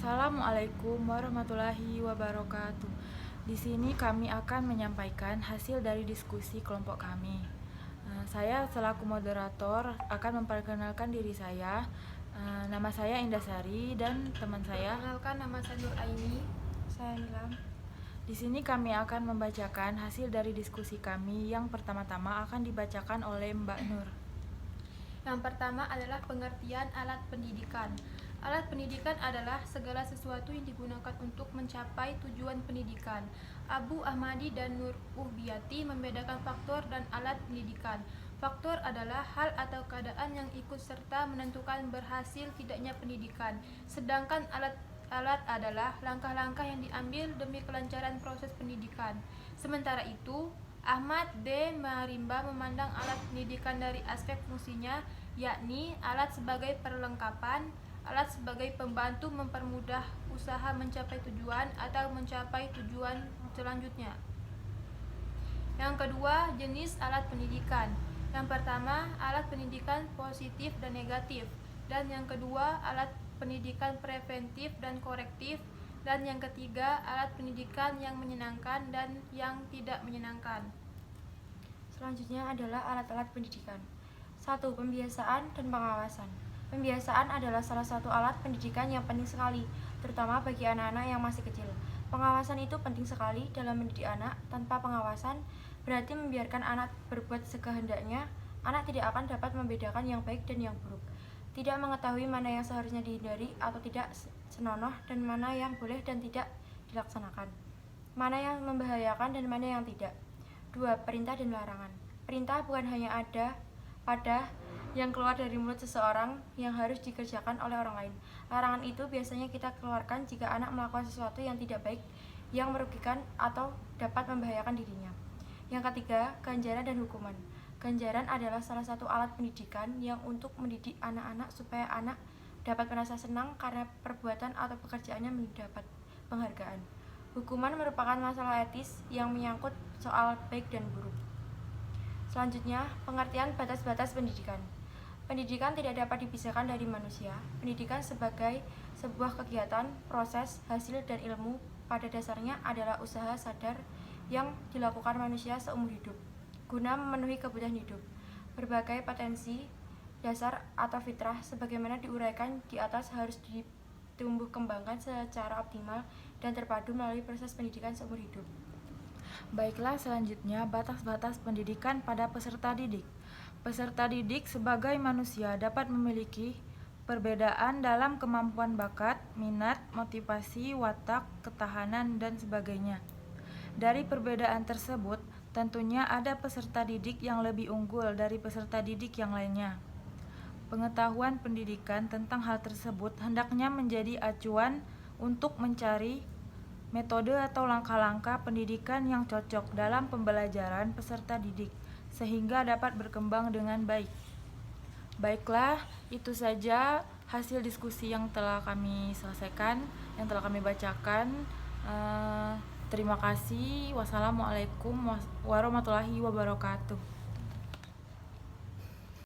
Assalamualaikum warahmatullahi wabarakatuh. Di sini kami akan menyampaikan hasil dari diskusi kelompok kami. Saya selaku moderator akan memperkenalkan diri saya. Nama saya Indasari dan teman saya. Perkenalkan, nama saya Nur Aini. Saya Nilam. Di sini kami akan membacakan hasil dari diskusi kami. Yang pertama-tama akan dibacakan oleh Mbak Nur. Yang pertama adalah pengertian alat pendidikan. Alat pendidikan adalah segala sesuatu yang digunakan untuk mencapai tujuan pendidikan. Abu Ahmadi dan Nur Uhbiyati membedakan faktor dan alat pendidikan. Faktor adalah hal atau keadaan yang ikut serta menentukan berhasil tidaknya pendidikan. Sedangkan alat adalah langkah-langkah yang diambil demi kelancaran proses pendidikan. Sementara itu, Ahmad D. Marimba memandang alat pendidikan dari aspek fungsinya, yakni alat sebagai perlengkapan, alat sebagai pembantu mempermudah usaha mencapai tujuan atau mencapai tujuan selanjutnya. Yang kedua, jenis alat pendidikan. Yang pertama, alat pendidikan positif dan negatif. Dan yang kedua, alat pendidikan preventif dan korektif. Dan yang ketiga, alat pendidikan yang menyenangkan dan yang tidak menyenangkan. Selanjutnya adalah alat-alat pendidikan. 1. Pembiasaan dan pengawasan. Pembiasaan adalah salah satu alat pendidikan yang penting sekali, terutama bagi anak-anak yang masih kecil. Pengawasan itu penting sekali dalam mendidik anak. Tanpa pengawasan berarti membiarkan anak berbuat sekehendaknya. Anak tidak akan dapat membedakan yang baik dan yang buruk, tidak mengetahui mana yang seharusnya dihindari atau tidak senonoh, dan mana yang boleh dan tidak dilaksanakan, mana yang membahayakan dan mana yang tidak. 2. Perintah dan larangan. Perintah bukan hanya ada pada yang keluar dari mulut seseorang yang harus dikerjakan oleh orang lain. Larangan itu biasanya kita keluarkan jika anak melakukan sesuatu yang tidak baik, yang merugikan atau dapat membahayakan dirinya. Yang ketiga, ganjaran dan hukuman. Ganjaran adalah salah satu alat pendidikan yang untuk mendidik anak-anak supaya anak dapat merasa senang karena perbuatan atau pekerjaannya mendapat penghargaan. Hukuman merupakan masalah etis yang menyangkut soal baik dan buruk. Selanjutnya, pengertian batas-batas pendidikan. Pendidikan tidak dapat dipisahkan dari manusia. Pendidikan sebagai sebuah kegiatan, proses, hasil, dan ilmu pada dasarnya adalah usaha sadar yang dilakukan manusia seumur hidup guna memenuhi kebutuhan hidup. Berbagai potensi dasar atau fitrah sebagaimana diuraikan di atas harus ditumbuh kembangkan secara optimal dan terpadu melalui proses pendidikan seumur hidup. Baiklah, selanjutnya batas-batas pendidikan pada peserta didik. Peserta didik sebagai manusia dapat memiliki perbedaan dalam kemampuan bakat, minat, motivasi, watak, ketahanan, dan sebagainya. Dari perbedaan tersebut, tentunya ada peserta didik yang lebih unggul dari peserta didik yang lainnya. Pengetahuan pendidikan tentang hal tersebut hendaknya menjadi acuan untuk mencari metode atau langkah-langkah pendidikan yang cocok dalam pembelajaran peserta didik, sehingga dapat berkembang dengan baik. Baiklah, itu saja hasil diskusi yang telah kami selesaikan, yang telah kami bacakan. Terima kasih. Wassalamualaikum warahmatullahi wabarakatuh.